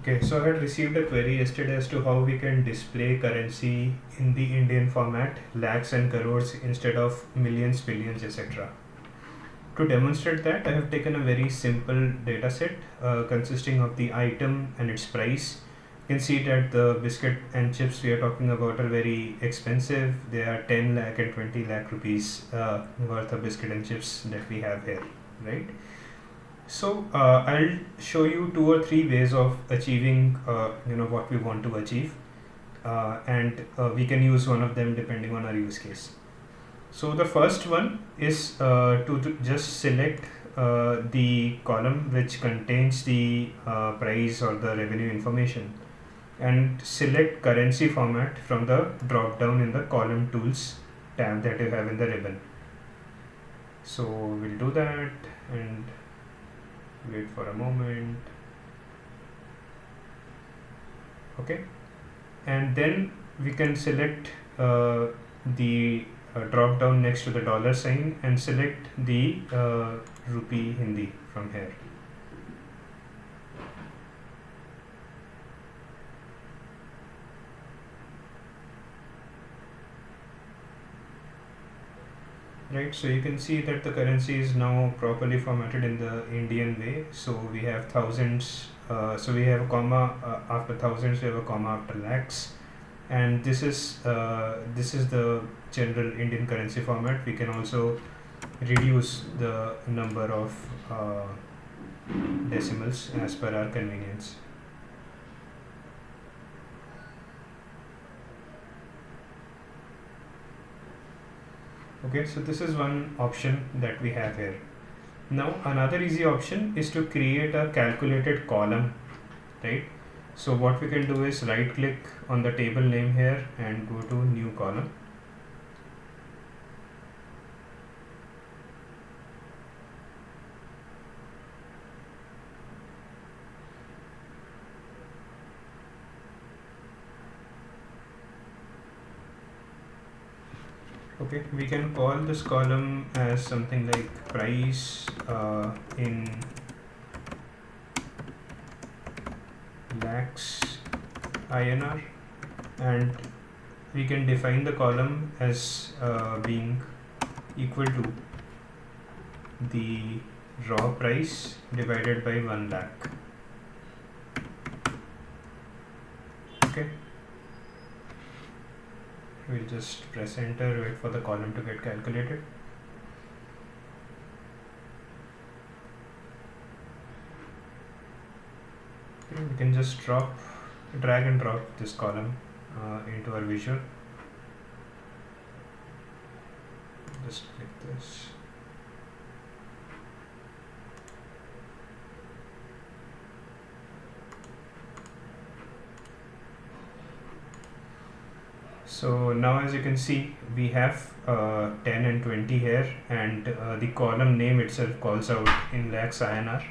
Okay, so I had received a query yesterday as to how we can display currency in the Indian format, lakhs and crores instead of millions, billions, etc. To demonstrate that, I have taken a very simple data set consisting of the item and its price. You can see that the biscuit and chips we are talking about are very expensive. They are 10 lakh and 20 lakh rupees worth of biscuit and chips that we have here, right? So I'll show you 2 or 3 ways of achieving what we want to achieve, and we can use one of them depending on our use case. So the first one is to just select the column which contains the price or the revenue information, and select currency format from the drop down in the column tools tab that you have in the ribbon. So we'll do that and wait for a moment. Okay, and then we can select the drop down next to the dollar sign and select the rupee Hindi from here. Right, so you can see that the currency is now properly formatted in the Indian way. So we have thousands, so we have a comma after thousands, we have a comma after lakhs, and this is the general Indian currency format. We can also reduce the number of decimals as per our convenience. Okay, so this is one option that we have here. Now another easy option is to create a calculated column, right? So what we can do is right click on the table name here and go to new column. Okay, we can call this column as something like price in lakhs INR, and we can define the column as being equal to the raw price divided by 1 lakh. Okay, we'll just press enter, wait for the column to get calculated. Okay, we can just drag and drop this column into our visual. Just click this. So now as you can see, we have 10 and 20 here, and the column name itself calls out in lakhs INR.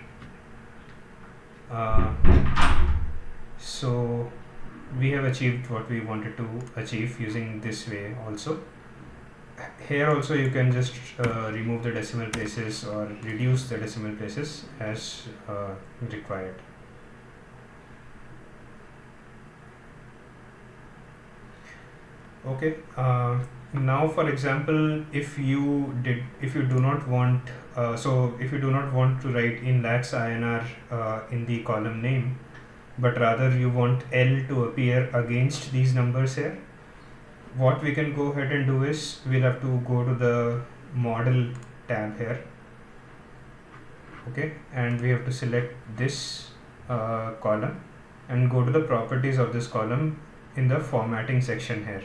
So we have achieved what we wanted to achieve using this way also. Here also you can just remove the decimal places or reduce the decimal places as required. Okay, now for example, if you do not want if you do not want to write in lakhs INR in the column name, but rather you want L to appear against these numbers here, what we can go ahead and do is we'll have to go to the model tab here. Okay, and we have to select this column and go to the properties of this column in the formatting section here.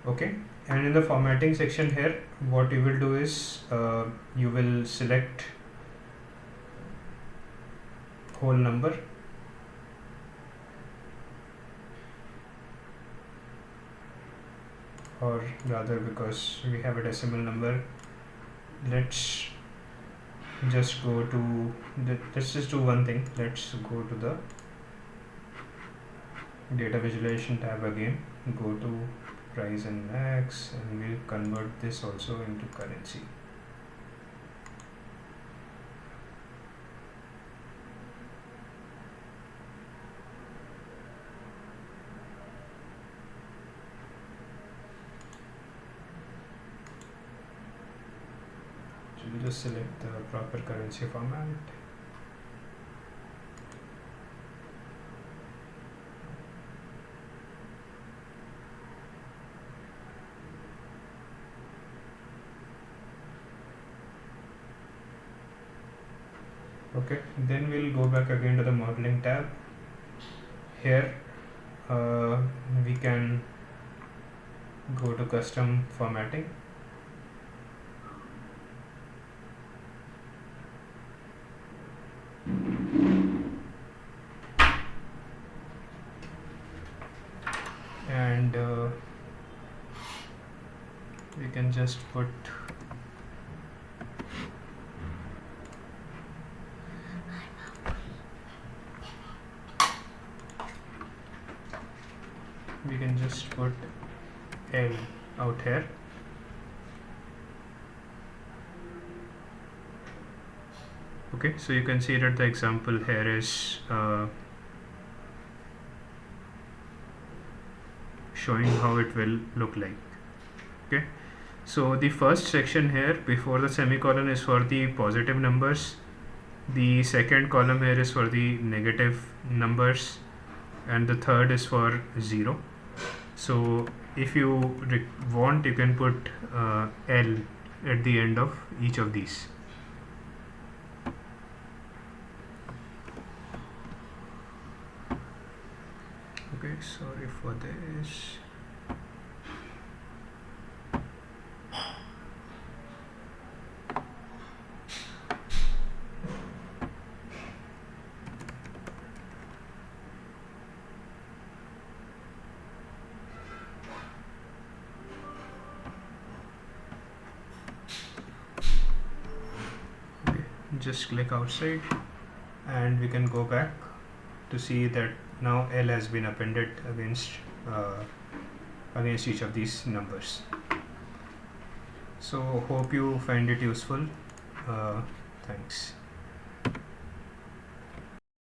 Okay, and in the formatting section here, what you will do is you will select whole number, or rather, because we have a decimal number, let's just go to let's just do one thing. Let's go to the data visualization tab again, go to price in lakhs, and we'll convert this also into currency. I'll just select the proper currency format. Okay, then we'll go back again to the modeling tab. Here we can go to custom formatting. And we can just put L out here. Okay, so you can see that the example here is showing how it will look like. Okay, so the first section here before the semicolon is for the positive numbers, the second column here is for the negative numbers, and the third is for 0. So if you want, you can put L at the end of each of these. Okay, sorry for this. Just click outside and we can go back to see that now L has been appended against each of these numbers. So hope you find it useful. Thanks.